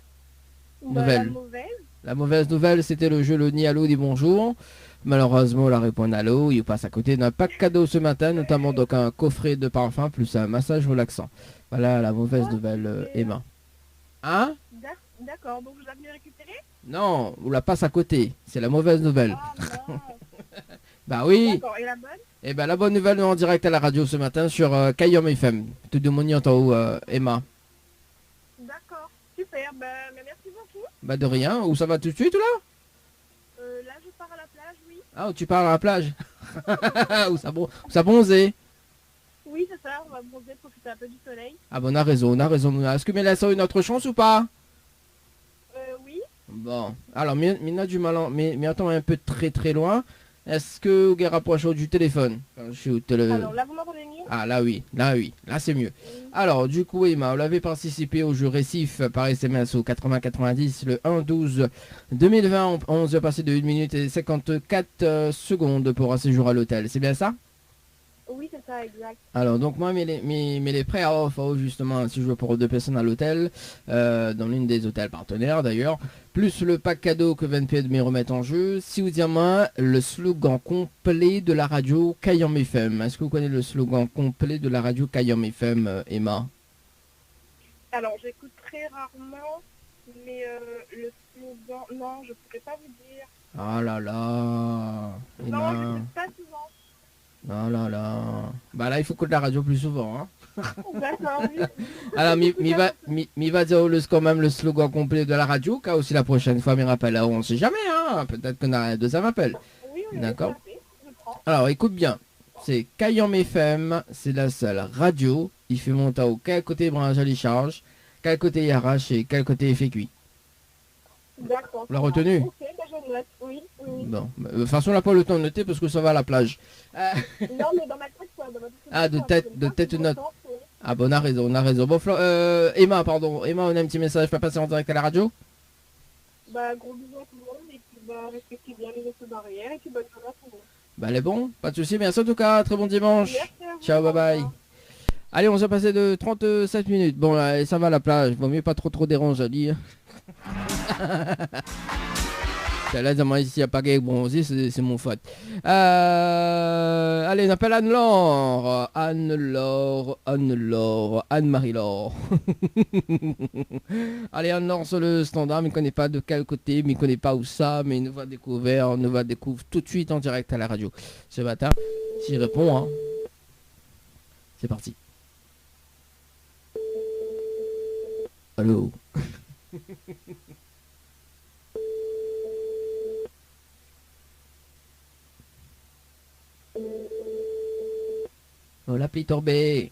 S3: Nouvelle.
S2: La mauvaise.
S3: La mauvaise nouvelle, c'était le jeu le ni allô ni bonjour. Malheureusement, la réponse allô, il passe à côté d'un pack cadeau ce matin, notamment donc un coffret de parfum plus un massage relaxant. Voilà la mauvaise nouvelle, Emma. Hein?
S2: D'accord, donc je la venir récupérer?
S3: Non, on la passe à côté. C'est la mauvaise nouvelle.
S2: Ah,
S3: Bah oui.
S2: d'accord, et la bonne?
S3: Et ben la bonne nouvelle en direct à la radio ce matin sur Kayom FM. Tout de mon en haut, Emma.
S2: D'accord, super, mais merci beaucoup.
S3: Bah de rien, où ça va tout de suite là?
S2: Là je pars à la plage, oui.
S3: Ah, où tu pars à la plage? Où ça bronzait?
S2: Oui, c'est ça, on va bronzer, profiter un peu du soleil.
S3: Ah bon, on a raison. Est-ce que Mélissa a une autre chance ou pas?
S2: Oui.
S3: Bon, alors Mina du malin, mais attends un peu très loin. Est-ce que vous rapprochez du téléphone? Enfin, je suis au
S2: Alors là vous m'entendez mieux?
S3: Ah là oui, là c'est mieux. Alors du coup Emma, vous l'avez participé au jeu Récif par SMS au 80-90 le 1-12-2020. On se passé de 1 minute et 54 secondes pour un séjour à l'hôtel, c'est bien ça?
S2: Oui, c'est ça, exact.
S3: Alors donc moi les prêts à offre justement un séjour pour 2 personnes à l'hôtel, dans l'une des hôtels partenaires d'ailleurs, plus le pack cadeau que 20 pieds de mes remettent en jeu. Si vous dites moi le slogan complet de la radio Kayom FM. Est-ce que vous connaissez le slogan complet de la radio Kayom FM, Emma?
S2: Alors j'écoute très rarement, mais le slogan, non, je pourrais pas vous dire.
S3: Ah là là, Emma.
S2: Non, je sais pas souvent.
S3: Oh là là. Bah là il faut écouter la radio plus souvent, hein.
S2: D'accord, oui.
S3: Alors mi va dire quand même le slogan complet de la radio, car aussi la prochaine fois, me rappelle, on sait jamais, hein. Peut-être qu'on a un deuxième appel.
S2: Oui,
S3: d'accord. Alors écoute bien, c'est Kayom FM, c'est la seule radio, il fait monter au quel côté branche les charges, quel côté il arrache et quel côté il fait cuit.
S2: D'accord.
S3: La retenu?
S2: Ok, je note, oui.
S3: Bon, de toute façon, on n'a pas le temps de noter parce que ça va à la plage.
S2: Non, mais dans ma tête, quoi.
S3: Ah, de tête note. Ah bon, on a raison. Bon, Emma, on a un petit message, pas passer en direct à la radio?
S2: Bah, gros bisous à tout le monde, et puis respectez bien les gestes barrières, et puis bonne journée à tout le monde.
S3: Bah, elle est bon, pas de soucis, merci en tout cas, très bon dimanche.
S2: Merci à vous.
S3: Ciao, bye bye. Allez, on s'est passé de 37 minutes. Bon, là, ça va la plage. Vaut mieux pas trop déranger, à dire. Là, ici à Pagaille, bon, aussi, c'est mon faute. Allez, on appelle Anne-Laure. Anne-Marie-Laure. Allez, Anne-Laure sur le standard, mais il ne connaît pas de quel côté, mais il ne connaît pas où ça, mais il nous va découvrir tout de suite en direct à la radio. Ce matin, s'il répond, hein. C'est parti. Allô. Oh, l'appli tombée.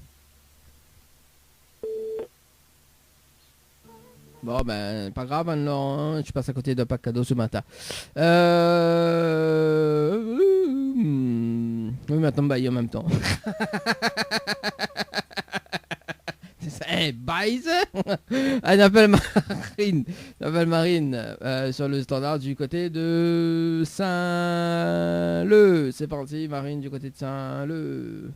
S3: Bon, ben, pas grave, maintenant, hein, je passe à côté d'un pack cadeau ce matin. Oui, mais attends, baille en même temps. C'est ça, baise. Elle appelle Marine. Sur le standard du côté de Saint-Leu. C'est parti, Marine, du côté de Saint-Leu.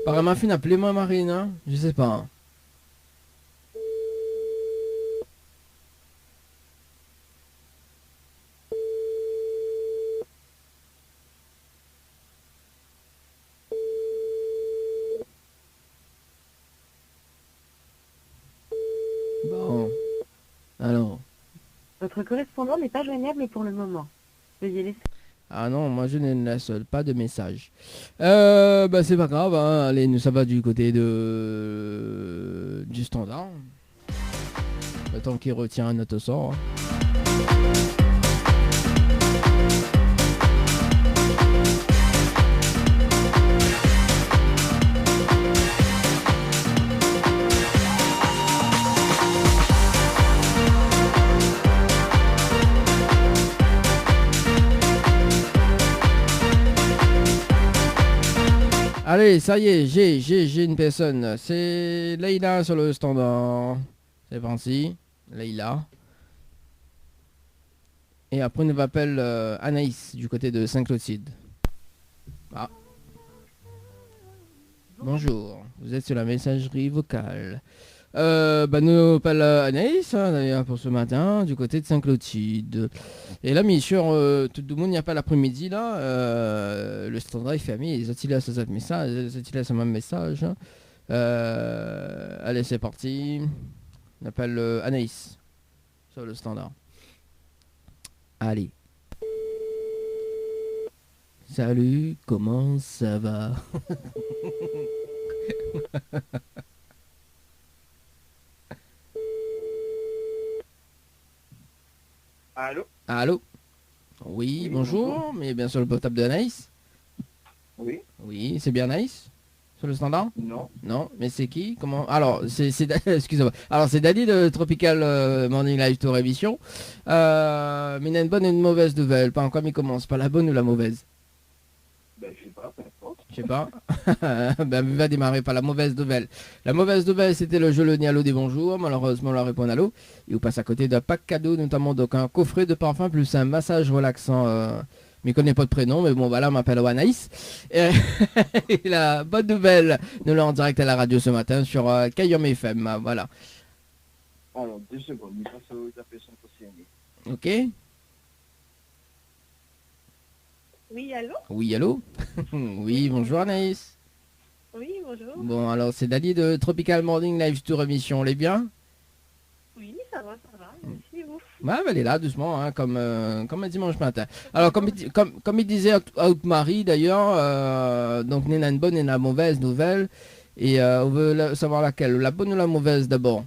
S3: Par ma fille, appelez-moi Marine, hein. Je sais pas. Bon. Alors.
S10: Votre correspondant n'est pas joignable pour le moment. Veuillez laisser.
S3: Ah non, moi je ne laisse pas de message. Bah c'est pas grave, hein. Allez, nous ça va du côté du standard. Le temps qu'il retient notre sort. Hein. Allez, ça y est, j'ai une personne. C'est Leïla sur le standard. C'est parti. Leïla. Et après, on m'appelle Anaïs du côté de Saint-Clotilde. Ah. Bonjour. Vous êtes sur la messagerie vocale. Nous appelle Anaïs, hein, d'ailleurs, pour ce matin, du côté de Saint-Clotilde. Et là, bien sûr, tout le monde n'y a pas l'après-midi, là. Le standard est fermé. Les autres, il laissent ce message. Les autres, il laissent le même message. Hein. Allez, c'est parti. On appelle Anaïs sur le standard. Allez. Salut, comment ça va?
S4: Allô?
S3: Allô? Oui, bonjour, mais bien sûr le portable de Anaïs.
S4: Oui.
S3: Oui, c'est bien Anaïs? Sur le standard?
S4: Non.
S3: Non, mais c'est qui? Comment? Alors, c'est excusez-moi. Alors, c'est Dali de Tropical Morning Live Tour émission. Mais il y a une bonne et une mauvaise nouvelle. Pas encore, mais commence. Pas la bonne ou la mauvaise?
S4: Ben, je sais pas, peu importe.
S3: Je sais pas. Ben, il va démarrer par la mauvaise nouvelle. La mauvaise nouvelle, c'était le jeu Le Nialo des bonjours. Malheureusement, on leur répond à l'eau. Et vous passe à côté d'un pack cadeau, notamment donc un coffret de parfum plus un massage relaxant. Mais il connaît pas de prénom, mais bon, voilà, on m'appelle Anaïs. Et la bonne nouvelle, nous l'avons en direct à la radio ce matin sur Kayom FM. Voilà.
S4: Alors, 2 secondes, il passe aux personnes concernées.
S3: Ok.
S2: Oui, allô?
S3: Oui, allô? Oui, bonjour Anaïs.
S2: Oui, bonjour.
S3: Bon, alors c'est Dali de Tropical Morning Live Tour émission, on est bien?
S2: Oui, ça va, merci vous.
S3: Ouais, elle est là, doucement, hein, comme un dimanche matin. Alors, comme il disait Marie d'ailleurs, donc il y a une bonne et une mauvaise nouvelle. Et on veut savoir laquelle, la bonne ou la mauvaise d'abord?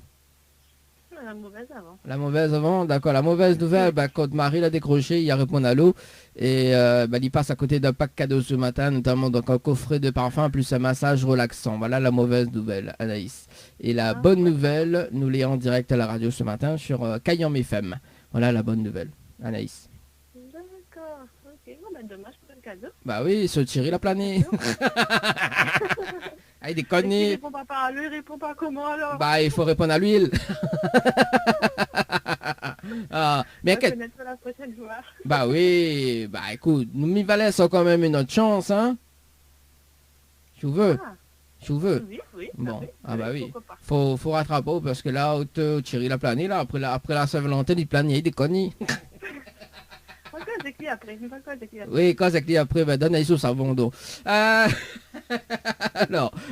S2: La mauvaise avant.
S3: La mauvaise avant, d'accord. La mauvaise nouvelle, quand Marie l'a décroché, il a répondu à l'eau. Et il passe à côté d'un pack cadeau ce matin, notamment donc un coffret de parfum plus un massage relaxant. Voilà la mauvaise nouvelle, Anaïs. Et la bonne nouvelle, nous l'ayons en direct à la radio ce matin sur Kayam FM. Voilà la bonne nouvelle, Anaïs.
S2: D'accord, ok. Bon, dommage pour le cadeau.
S3: Bah oui, se tirer la planète. Ah, il déconne.
S2: Il répond pas par lui, il répond pas comment alors?
S3: Bah, il faut répondre à l'huile. Ah, mais
S2: la prochaine fois.
S3: Bah oui, bah écoute, nous m'y laissons quand même une autre chance, hein. Tu veux?
S2: Ah,
S3: Tu veux?
S2: oui, oui.
S3: Bon, ah bah oui.
S2: Pourquoi pas.
S3: Faut rattraper parce que là, Thierry l'a plané, là, après la Saint-Valentin, il plane, il déconne.
S2: Encore c'est qui après.
S3: Oui, quand c'est qui après, ben, Anaïs au savon d'eau. Alors,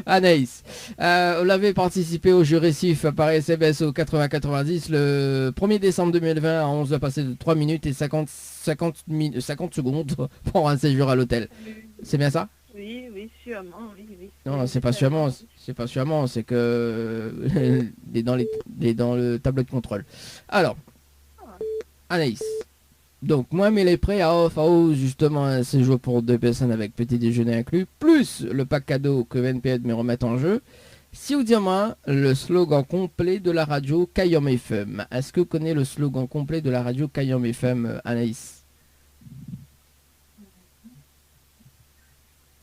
S3: Anaïs, on avait participé au jeu récif par SMS au 80-90 le 1er décembre 2020 à 11h passé de 3 minutes et 50 secondes pour un séjour à l'hôtel. C'est bien ça?
S2: Oui, oui, sûrement, oui, oui.
S3: Non, c'est pas sûrement, c'est que il est dans le tableau de contrôle. Alors, Anaïs. Donc, moi, mais les prêts à off, justement, un séjour pour 2 personnes avec petit déjeuner inclus, plus le pack cadeau que VNPS me remettent en jeu. Si vous dites moi le slogan complet de la radio Kayom FM. Est-ce que vous connaissez le slogan complet de la radio Kayom FM, Anaïs?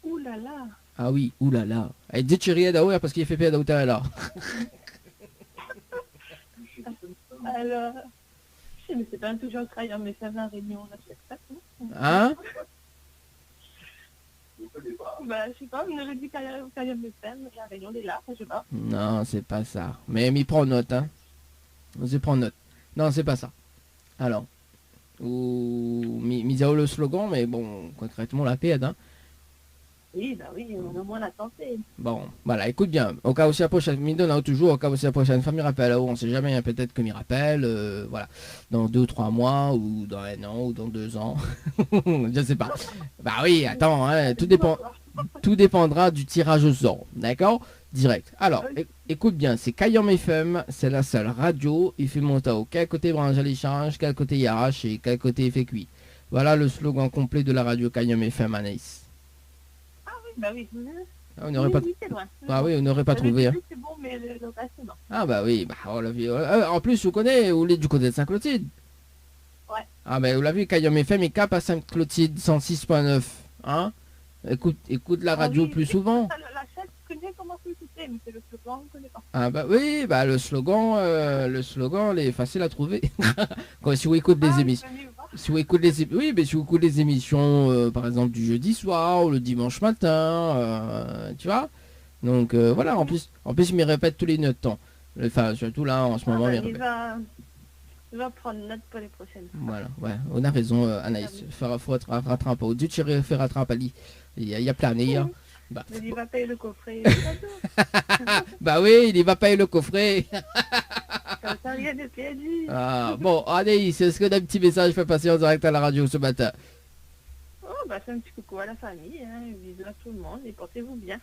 S2: Ouh là là.
S3: Ah oui, oulala. Et dit Thierry Daouer parce qu'il fait paix d'Aouter là.
S2: Alors, je sais, mais c'est pas toujours crayon, mais ça va en réunion, on achète pas tout.
S3: Hein?
S2: Bah, je sais pas, on aurait dit crayon de ferme, la réunion est là, je sais pas.
S3: Non, c'est pas ça. Mais m'y prend note, hein. Vous y prend note. Non, c'est pas ça. Alors, ou mis à haut le slogan, mais bon, concrètement, la paix, hein.
S2: Oui, bah oui, on a au moins la santé.
S3: Bon, voilà, écoute bien. Au cas où c'est la prochaine, m'y donne toujours, au cas où c'est la prochaine fois, m'y rappelle, on sait jamais, hein, peut-être que m'y rappelle, voilà, dans 2 ou 3 mois, ou dans 1 an, ou dans 2 ans, je sais pas. Bah oui, attends, hein, tout dépendra du tirage au sort, d'accord? Direct. Alors, écoute bien, c'est Kayom FM, c'est la seule radio, il fait monter au quel côté branche à l'échange, quel côté il arrache et quel côté il fait cuit. Voilà le slogan complet de la radio Kayom FM, Anaïs.
S2: Bah oui.
S3: Ah, on n'aurait pas...
S2: Oui, c'est loin.
S3: Ah oui, on n'aurait pas trouvé. Hein.
S2: C'est bon, mais le reste, non.
S3: Ah bah oui, bah, on l'a vu. En plus, vous connaissez, vous êtes du côté de Saint-Clotilde.
S2: Ouais.
S3: Ah bah vous l'avez vu, Kayom FM, il cap à Saint-Clotilde 106.9. Hein? Écoute la radio plus souvent.
S2: La chaîne, je connais comment faut écouter, mais c'est le slogan, je ne connais pas.
S3: Ah bah oui, bah le slogan, il est facile à trouver. Quand, si vous écoutez des émissions. Si vous écoutez oui, mais si vous écoutez les émissions, par exemple du jeudi soir ou le dimanche matin, tu vois. Donc voilà, en plus, il me répète tous les 9 temps. Enfin, surtout là, en ce moment, il
S2: va prendre note pour les prochaines.
S3: Voilà, ouais, on a raison, Anaïs. Faut rattraper. Au Dieu de Thierry fait rattraper. Il y a plein de bah.
S2: Mais il va payer le coffret.
S3: Bah oui, il va payer le coffret.
S2: Comme ça, rien n'est perdu.
S3: Ah, bon, Anaïs, est-ce que d'un petit message fait passer en direct à la radio ce matin?
S2: Oh, bah c'est un petit coucou à la famille, hein. Bisous à tout le monde et portez-vous bien.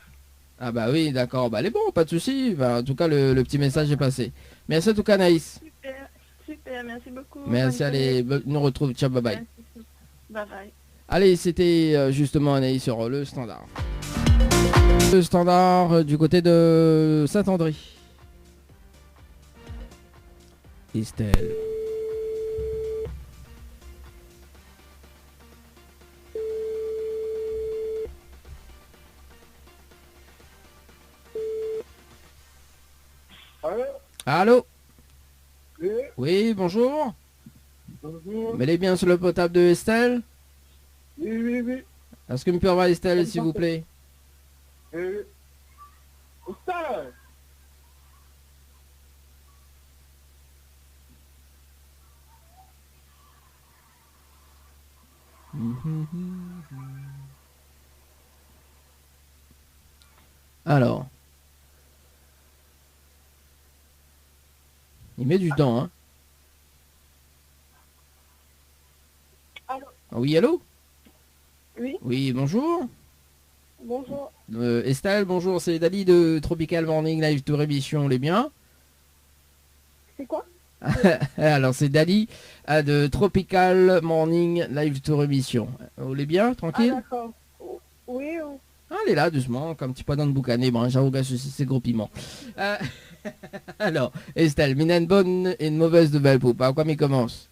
S3: Ah bah oui, d'accord, bah elle est bon, pas de souci. Bah, en tout cas, le petit message est passé. Merci en tout cas, Anaïs.
S2: Super, merci beaucoup.
S3: Merci, allez, nous retrouve, ciao, bye bye.
S2: Merci. Bye bye.
S3: Allez, c'était justement Anaïs sur le standard. Le standard du côté de Saint-André. Estelle.
S4: Allô?
S3: Allô?
S4: Oui?
S3: Oui, bonjour.
S4: Bonjour.
S3: Mettez bien sur le potable de Estelle.
S4: Oui.
S3: Est-ce que me peut avoir Estelle, s'il vous plaît?
S4: Estelle.
S3: Alors. Il met du temps, hein.
S2: Allô?
S3: Oui, allô?
S2: Oui.
S3: Oui, bonjour.
S2: Bonjour.
S3: Estelle, bonjour, c'est Dali de Tropical Morning Live Tour Émission, on est bien?
S2: C'est quoi?
S3: Alors c'est Dali de Tropical Morning Live Tour Émission. On est bien, tranquille?
S2: Ah d'accord. Oui.
S3: Ah, elle est là, doucement, comme petit poids dans le boucané, bon, j'avoue que c'est gros piment. Alors, Estelle, une bonne et une mauvaise nouvelle pour pas quoi mais commence.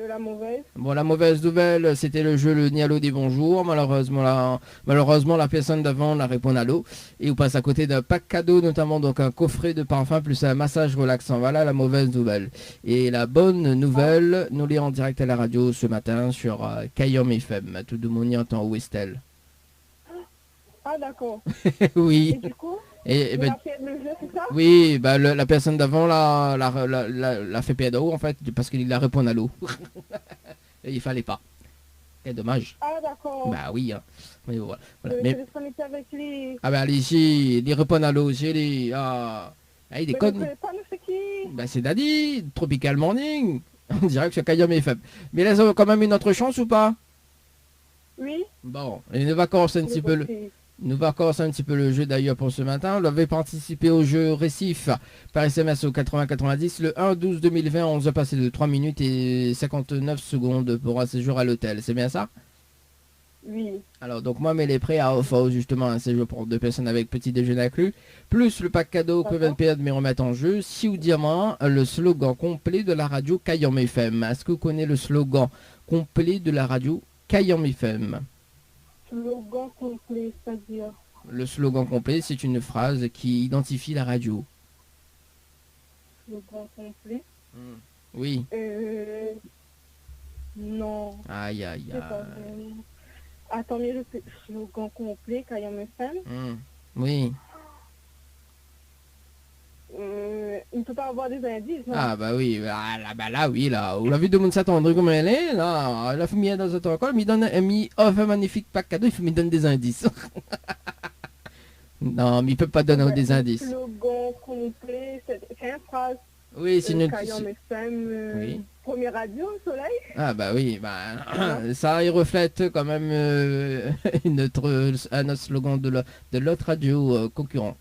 S2: La mauvaise.
S3: Bon, la mauvaise nouvelle, c'était le jeu le Nialo des bonjours. Malheureusement, la personne d'avant la répond à l'eau. Et on passe à côté d'un pack cadeau, notamment donc un coffret de parfum plus un massage relaxant. Voilà la mauvaise nouvelle. Et la bonne nouvelle, nous l'est en direct à la radio ce matin sur Kayom FM. Tout le monde y entend où Estelle?
S2: Ah, d'accord.
S3: Oui.
S2: Et du coup,
S3: Et ben,
S2: le jeu, c'est ça?
S3: oui, bah, la personne d'avant l'a fait perdre en fait, parce qu'il a répondu à l'eau. Et il fallait pas. C'est dommage.
S2: Ah, d'accord.
S3: Bah oui. Hein. Mais voilà.
S2: Le
S3: Mais,
S2: téléphone était avec les...
S3: ah bah allez-y, il répond à l'eau, c'est les... Ah, il
S2: Mais
S3: déconne.
S2: vous ne pas, nous, c'est qui?
S3: Bah c'est Daddy, Tropical Morning. On dirait que c'est Kayom FM. Mais là, ça a quand même une autre chance ou pas?
S2: Oui.
S3: Bon, et nous va commencer un petit peu le... Nous va commencer un petit peu le jeu d'ailleurs pour ce matin. On avait participé au jeu Récif par SMS au 80-90. Le 1-12-2020, on nous a passé de 3 minutes et 59 secondes pour un séjour à l'hôtel. C'est bien ça?
S2: Oui.
S3: Alors donc moi, mais les prêts à offre justement un séjour pour 2 personnes avec petit déjeuner inclus. Plus le pack cadeau que 20 perdre mais remettre en jeu. Si ou diamant, le slogan complet de la radio Kayom FM. Est-ce que vous connaissez le slogan complet de la radio Kayom FM?
S2: Slogan complet, c'est-à-dire?
S3: Le slogan complet, c'est une phrase qui identifie la radio.
S2: Slogan complet?
S3: Oui.
S2: Non.
S3: Aïe, aïe,
S2: C'est pas
S3: aïe.
S2: vraiment. Attendez, le slogan complet, Kayom FM.
S3: Oui.
S2: Il ne peut pas avoir des indices, non?
S3: Ah bah oui, là, oui, là. Vous l'avez demandé ça attendre comme elle est, là. Elle a fait mis dans un encore, il donne un magnifique pack cadeau, il me donne des indices. Non, mais il peut pas donner des indices.
S2: Slogan complet, c'est une phrase.
S3: Oui, c'est une...
S2: Kayom FM,
S3: Oui.
S2: première radio au soleil.
S3: Ah bah oui, bah, ça il reflète quand même un autre slogan de l'autre radio concurrent.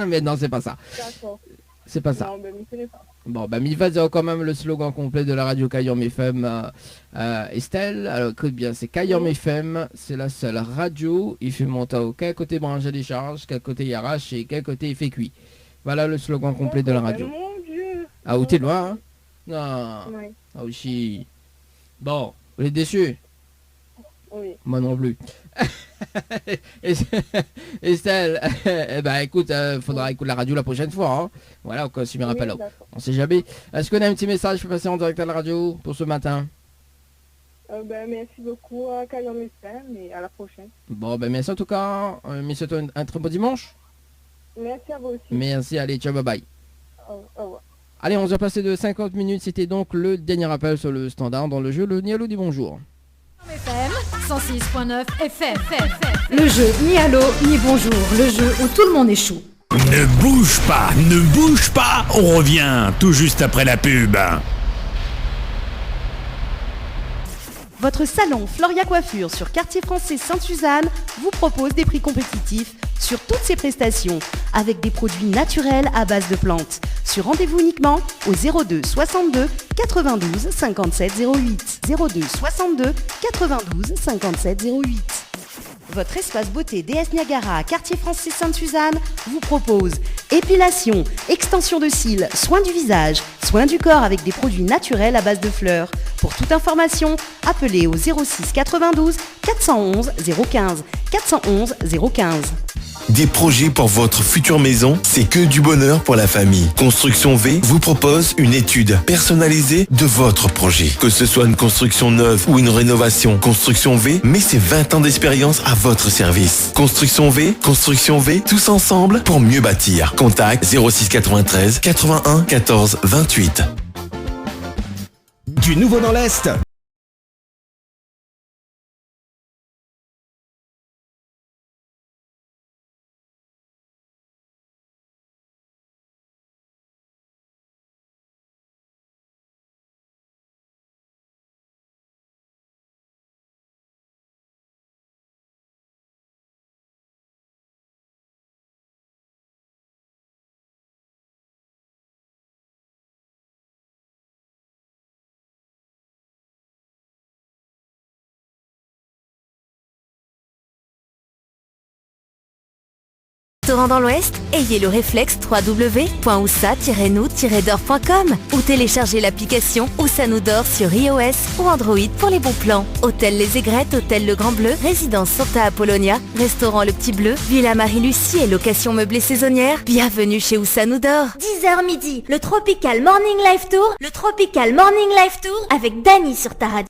S3: Mais non, c'est pas ça.
S2: D'accord.
S3: C'est pas ça.
S2: Non, mais je ne connais pas.
S3: Bon, bah, il va dire quand même le slogan complet de la radio Kayom FM, Estelle. Alors, écoute bien, c'est Kayom FM, c'est la seule radio. Il fait monter au quel côté branche et décharge, quel côté il arrache et quel côté il fait cuit. Voilà le slogan complet de la radio.
S2: Mon Dieu.
S3: Ah, où t'es loin, hein? Non.
S2: Oui.
S3: Ah, aussi. Bon, vous êtes déçus?
S2: Oui.
S3: Moi non plus. Estelle, eh ben écoute, faudra écouter la radio la prochaine fois. Hein. Voilà, on consumera pas là. On sait jamais. Est-ce qu'on a un petit message pour passer en direct à la radio pour ce matin?
S2: Merci beaucoup à Kayom FM et à la prochaine.
S3: Bon, ben merci en tout cas. Merci à toi, un très bon dimanche.
S2: Merci à vous aussi.
S3: Merci, allez, ciao, bye bye.
S2: Au revoir.
S3: Allez, on a passé de 50 minutes. C'était donc le dernier appel sur le standard dans le jeu. Le Nialo dit bonjour.
S9: FM 106.9 FM. Le jeu ni allô ni bonjour, le jeu où tout le monde est chou.
S5: Ne bouge pas, on revient tout juste après la pub.
S6: Votre salon Floria Coiffure sur Quartier Français Sainte-Suzanne vous propose des prix compétitifs sur toutes ses prestations avec des produits naturels à base de plantes. Sur rendez-vous uniquement au 02 62 92 57 08. 02 62 92 57 08. Votre espace beauté DS Niagara à Quartier Français Sainte-Suzanne vous propose épilation, extension de cils, soins du visage, soins du corps avec des produits naturels à base de fleurs. Pour toute information, appelez au 06 92 411 015 411 015.
S11: Des projets pour votre future maison, c'est que du bonheur pour la famille. Construction V vous propose une étude personnalisée de votre projet. Que ce soit une construction neuve ou une rénovation, Construction V met ses 20 ans d'expérience à votre service. Construction V, tous ensemble pour mieux bâtir. Contact 06 93 81 14 28.
S1: Du nouveau dans l'Est.
S8: Restaurant dans l'Ouest, ayez le réflexe www.oussa-nous-dor.com ou téléchargez l'application Oussa Nous Dor sur iOS ou Android pour les bons plans. Hôtel Les Aigrettes, Hôtel Le Grand Bleu, Résidence Santa Apollonia, Restaurant Le Petit Bleu, Villa Marie-Lucie et location meublée saisonnière. Bienvenue chez Oussa Nous Dor.
S7: 10h midi, le Tropical Morning Live Tour. Le Tropical Morning Live Tour avec Dany sur ta radio.